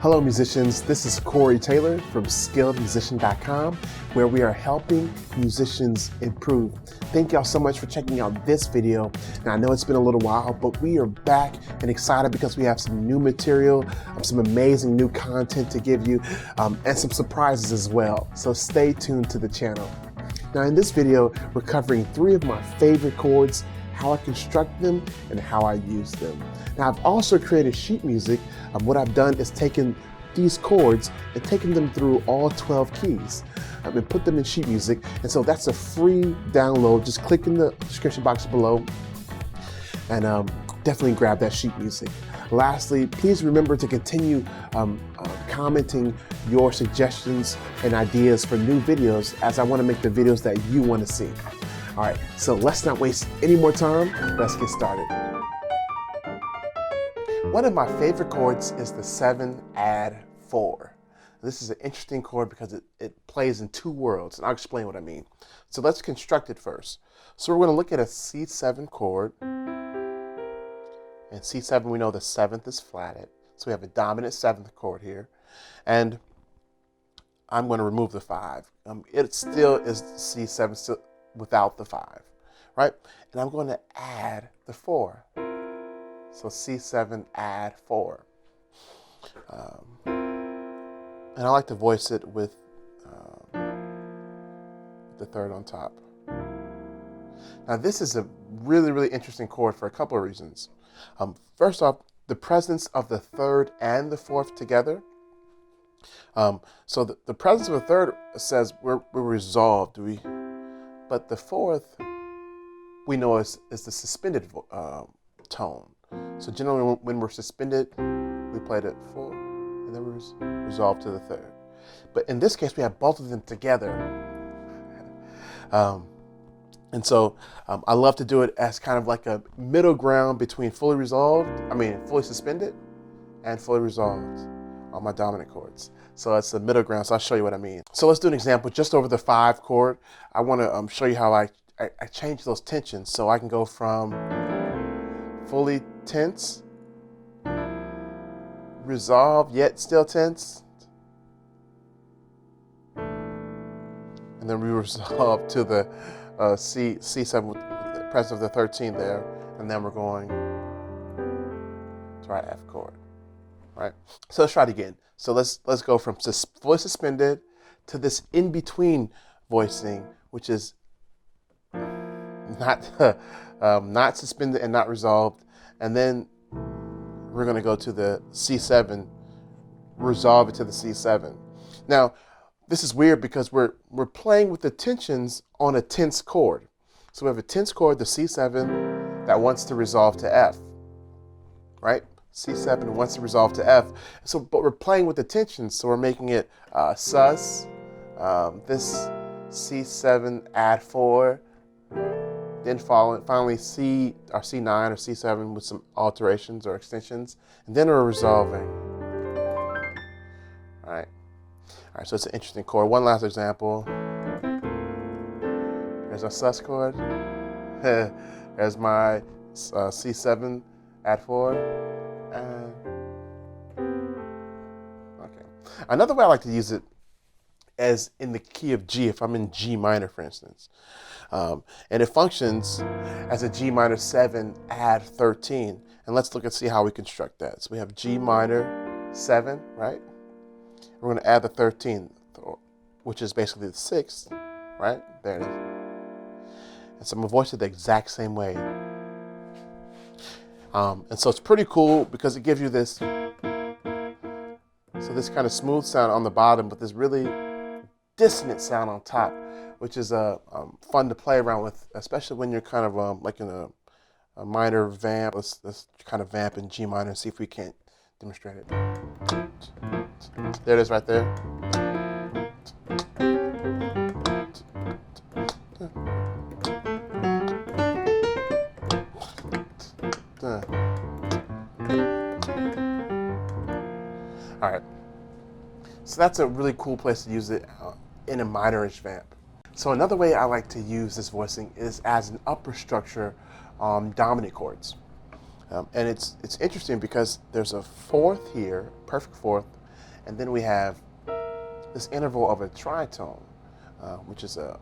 Hello musicians, this is Corey Taylor from SkilledMusician.com, where we are helping musicians improve. Thank y'all so much for checking out this video. Now I know it's been a little while, but we are back and excited because we have some new material, some amazing new content to give you, and some surprises as well. So stay tuned to the channel. Now in this video, we're covering 3 of my favorite chords, how I construct them, and how I use them. Now I've also created sheet music. What I've done is taken these chords and taken them through all 12 keys and put them in sheet music. And so that's a free download. Just click in the description box below and definitely grab that sheet music. Lastly, please remember to continue commenting your suggestions and ideas for new videos, as I want to make the videos that you want to see. All right, so let's not waste any more time. Let's get started. One of my favorite chords is the 7 add 4. This is an interesting chord because it plays in 2 worlds, and I'll explain what I mean. So let's construct it first. So we're going to look at a C7 chord. And C7, we know the 7th is flatted. So we have a dominant 7th chord here. And I'm going to remove the 5. It still is C7 still without the 5, right? And I'm going to add the 4. So C7 add 4. And I like to voice it with the 3rd on top. Now this is a really, really interesting chord for a couple of reasons. First off, the presence of the 3rd and the 4th together. So the presence of the 3rd says we're resolved, but the 4th we know is the suspended tone. So generally when we're suspended, we played it 4 and then we resolve to the 3rd. But in this case, we have both of them together. And so I love to do it as kind of like a middle ground between fully suspended and fully resolved on my dominant chords. So it's the middle ground, so I'll show you what I mean. So let's do an example just over the 5 chord. I want to show you how I change those tensions so I can go from fully tense, resolved yet still tense, and then we resolve to the C7 with the presence of the 13 there, and then we're going to our F chord, right? So let's try it again. So let's go from fully suspended to this in-between voicing, which is not suspended and not resolved, and then we're going to go to the C7, resolve it to the C7. Now, this is weird because we're playing with the tensions on a tense chord. So we have a tense chord, the C7, that wants to resolve to F, right? C7 wants to resolve to F. So, but we're playing with the tensions, so we're making it sus. This C7 add 4. Then finally C or C9 or C7 with some alterations or extensions, and then we're resolving. All right, so it's an interesting chord. One last example. There's a sus chord. There's my C7 add 4. Okay. Another way I like to use it is in the key of G, if I'm in G minor, for instance. And it functions as a G minor 7 add 13. And let's look and see how we construct that. So we have G minor 7, right? We're going to add the 13, which is basically the 6th, right? There it is. And so I'm going to voice it the exact same way. And so it's pretty cool because it gives you this kind of smooth sound on the bottom, but this really dissonant sound on top, which is fun to play around with, especially when you're kind of like in a minor vamp. Let's kind of vamp in G minor and see if we can't demonstrate it. There it is right there. All right, so that's a really cool place to use it in a minorish vamp. So another way I like to use this voicing is as an upper structure on dominant chords. And it's interesting because there's a 4th here, perfect 4th, And then we have this interval of a tritone, which is a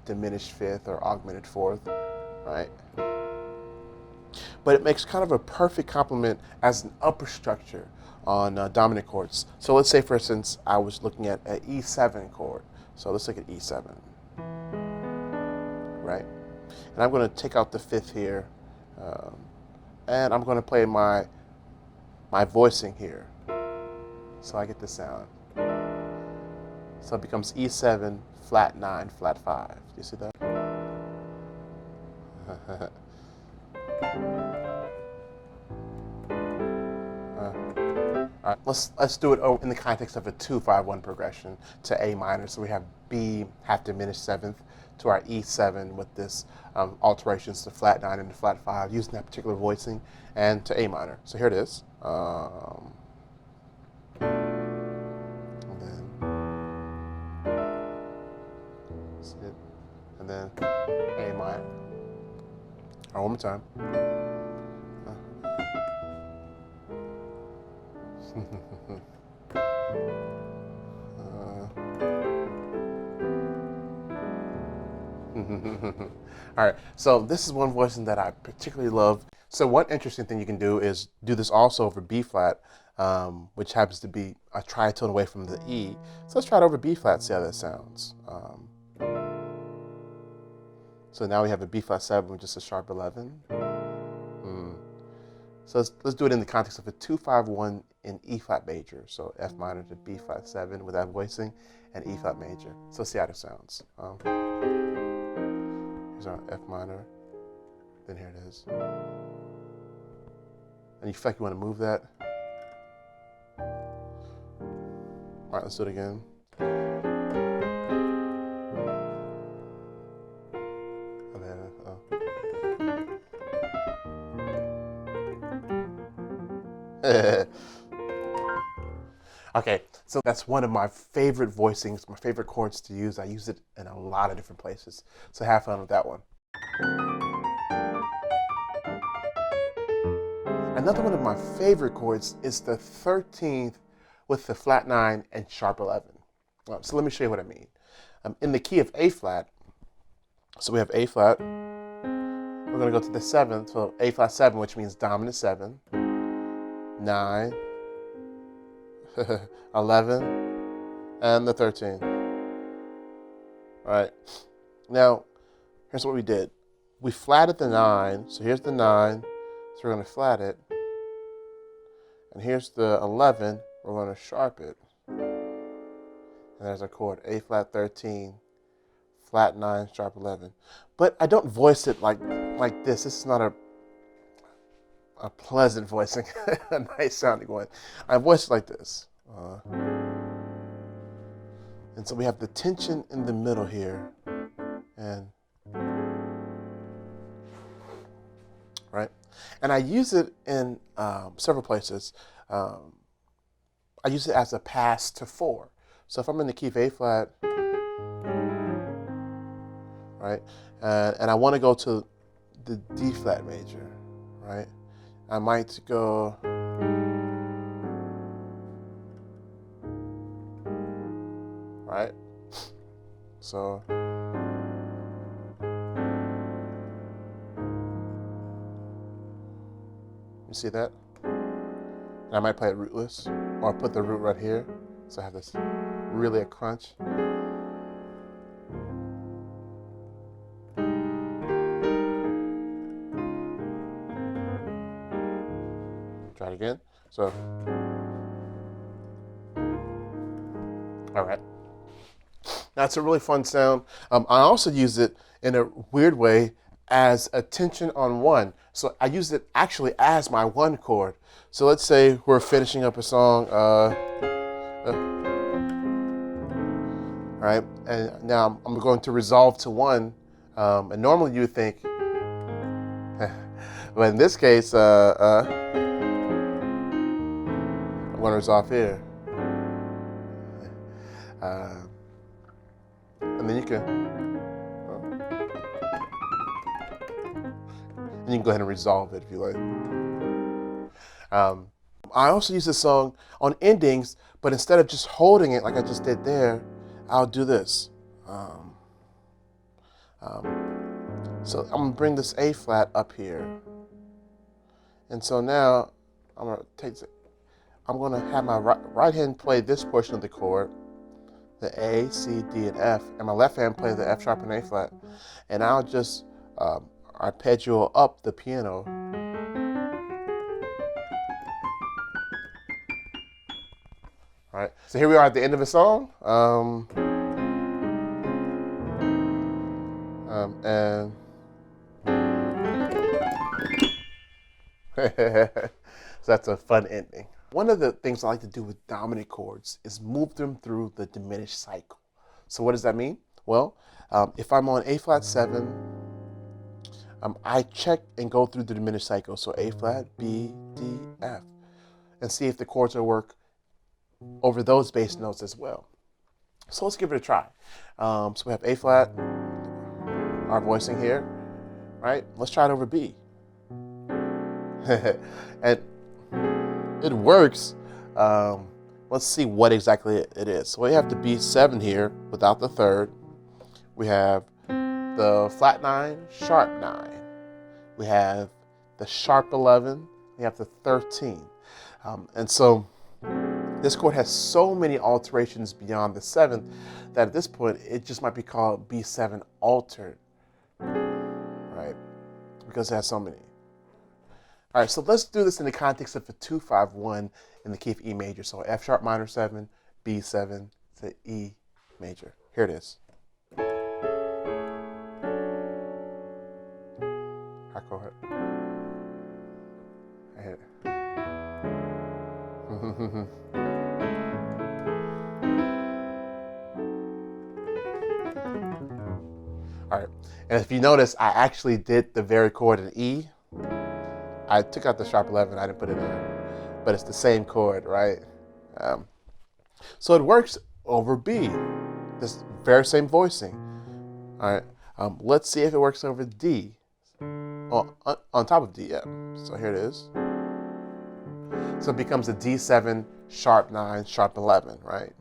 diminished fifth or augmented fourth, right? But it makes kind of a perfect complement as an upper structure on dominant chords. So let's say, for instance, I was looking at an E7 chord. So let's look at E7, right? And I'm going to take out the fifth here, and I'm going to play my voicing here. So I get the sound. So it becomes E7, flat 9, flat 5. Do you see that? All right, let's do it in the context of a 2-5-1 progression to A minor. So we have B half diminished seventh to our E7 with this alterations to flat 9 and to flat 5 using that particular voicing, and to A minor. So here it is. And then A minor. All right, one more time. All right, so this is one voicing that I particularly love. So one interesting thing you can do is do this also over B flat, which happens to be a tritone away from the E. So let's try it over B flat, see how that sounds. So now we have a B flat 7 with just a sharp 11. So let's do it in the context of a 2-5-1 in E flat major. So F minor to B flat 7 with that voicing, and E flat major. So let's see how it sounds. Here's our F minor, then here it is. And you feel like you want to move that. All right, let's do it again. And then, okay, so that's one of my favorite voicings, my favorite chords to use. I use it in a lot of different places. So have fun with that one. Another one of my favorite chords is the 13th with the flat 9 and sharp 11. So let me show you what I mean. In the key of A flat, so we have A flat. We're going to go to the 7th, so A flat 7, which means dominant 7. 9, 11, and the 13. All right. Now, here's what we did. We flatted the 9. So here's the 9. So we're going to flat it. And here's the 11. We're going to sharp it. And there's our chord, A flat 13, flat 9, sharp 11. But I don't voice it like this. This is not a pleasant voicing, a nice sounding one. I voice it like this. And so we have the tension in the middle here. And right? And I use it in several places. I use it as a pass to 4. So if I'm in the key of A flat, right, and I want to go to the D flat major, right, I might go, right, so, you see that? And I might play it rootless, or put the root right here, so I have this really a crunch. Try it again. So, all right. That's a really fun sound. I also use it in a weird way as a tension on 1. So I use it actually as my 1 chord. So let's say we're finishing up a song, right? And now I'm going to resolve to 1. And normally you would think, but in this case, I'm going to resolve here. And then you can go ahead and resolve it if you like. I also use this song on endings, but instead of just holding it like I just did there, I'll do this. So I'm gonna bring this A flat up here. And so now I'm gonna have my right hand play this portion of the chord, the A, C, D, and F, and my left hand play the F sharp and A flat. And I'll just arpeggio up the piano. All right, so here we are at the end of the song. And so that's a fun ending. One of the things I like to do with dominant chords is move them through the diminished cycle. So what does that mean? Well, if I'm on A flat 7, I check and go through the diminished cycle. So A flat, B, D, F, and see if the chords will work over those bass notes as well. So let's give it a try. So we have A flat, our voicing here, right? Let's try it over B. And it works. Let's see what exactly it is. So we have the B7 here without the third. We have the flat 9, sharp 9. We have the sharp 11. We have the 13. And so this chord has so many alterations beyond the 7th that at this point it just might be called B7 altered, right? Because it has so many. All right, so let's do this in the context of a 2-5-1 in the key of E major. So F sharp minor 7, B7 to E major. Here it is. High chord. I hit it. All right, and if you notice, I actually did the very chord in E. I took out the sharp 11, I didn't put it in, but it's the same chord, right? So it works over B, this very same voicing. All right, let's see if it works over D, on top of D, yeah. So here it is. So it becomes a D7, sharp 9, sharp 11, right?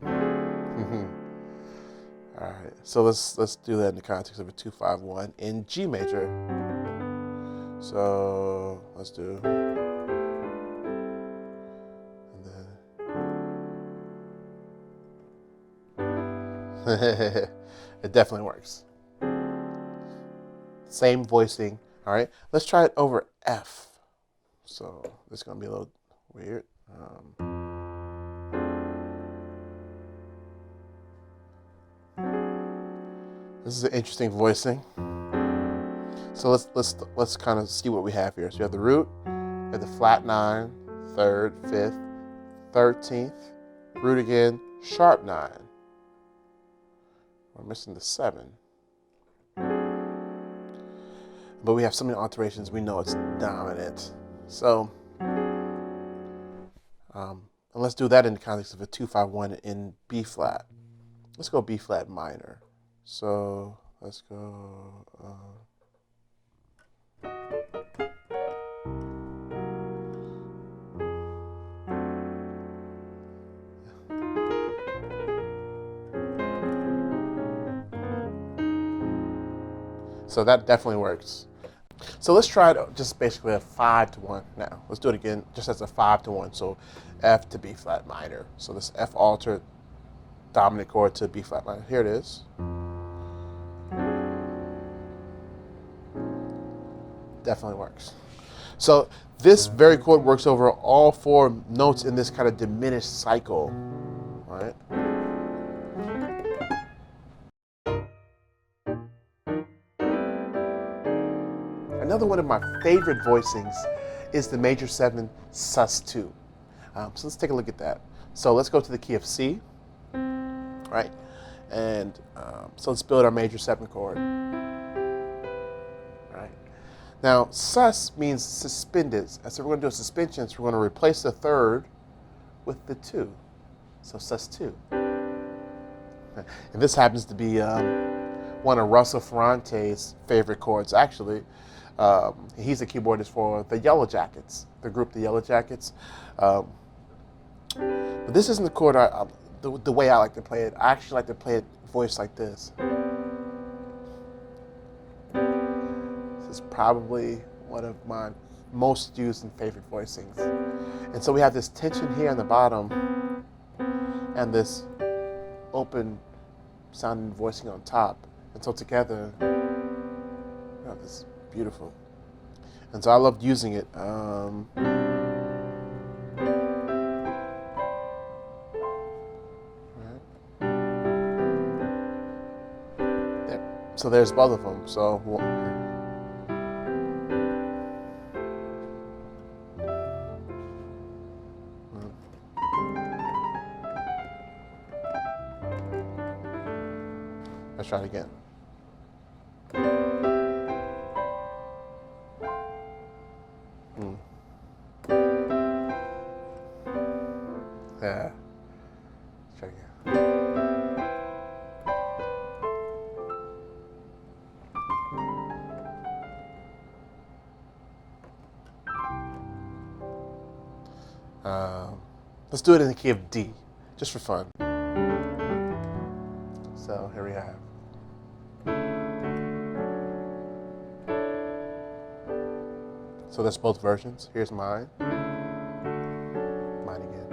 All right, so let's do that in the context of a 2-5-1 in G major. So let's do, and then it definitely works. Same voicing. All right, let's try it over F. So this is gonna be a little weird. This is an interesting voicing. So let's kind of see what we have here. So you have the root, you have the flat 9, 3rd, 5th, 13th, root again, sharp 9. We're missing the 7. But we have so many alterations, we know it's dominant. So, and let's do that in the context of a 2-5-1 in B flat. Let's go B flat minor. So let's go. So that definitely works. So let's try it just basically a 5-1 now. Let's do it again just as a 5-1. So F to B flat minor. So this F altered dominant chord to B flat minor. Here it is. Definitely works. So this very chord works over all 4 notes in this kind of diminished cycle, right? Another one of my favorite voicings is the major 7 sus2. So let's take a look at that. So let's go to the key of C, right? And so let's build our major 7 chord. Right. Now sus means suspended. So we're going to do a suspension. So we're going to replace the 3rd with the 2. So sus2. And this happens to be one of Russell Ferrante's favorite chords, actually. He's a keyboardist for the Yellow Jackets, the group The Yellow Jackets. But this isn't the chord the way I like to play it. I actually like to play it voiced like this. This is probably one of my most used and favorite voicings. And so we have this tension here on the bottom and this open sounding voicing on top. And so together, this is beautiful. And so I loved using it. So there's both of them. So let's try it again. Yeah. Let's try it again. Let's do it in the key of D, just for fun. So here we have. So that's both versions. Here's mine. Mine again.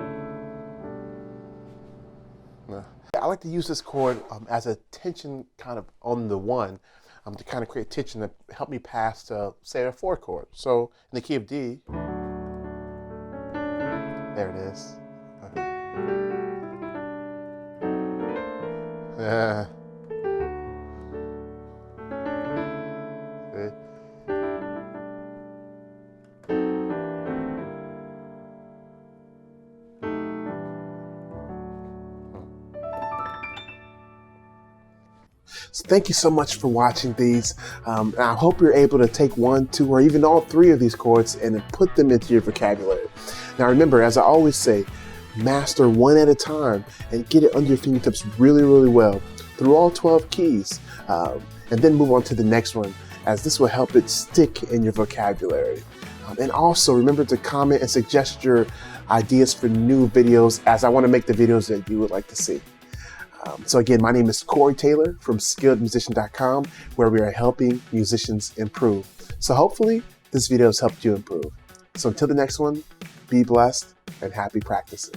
I like to use this chord as a tension kind of on the one, to kind of create tension that help me pass to, say, a 4 chord. So in the key of D, there it is. Yeah. So thank you so much for watching these. I hope you're able to take 1, 2, or even all 3 of these chords and put them into your vocabulary. Now remember, as I always say, master one at a time and get it under your fingertips really, really well through all 12 keys. And then move on to the next one, as this will help it stick in your vocabulary. And also remember to comment and suggest your ideas for new videos, as I want to make the videos that you would like to see. So again, my name is Corey Taylor from SkilledMusician.com, where we are helping musicians improve. So hopefully this video has helped you improve. So until the next one, be blessed and happy practicing.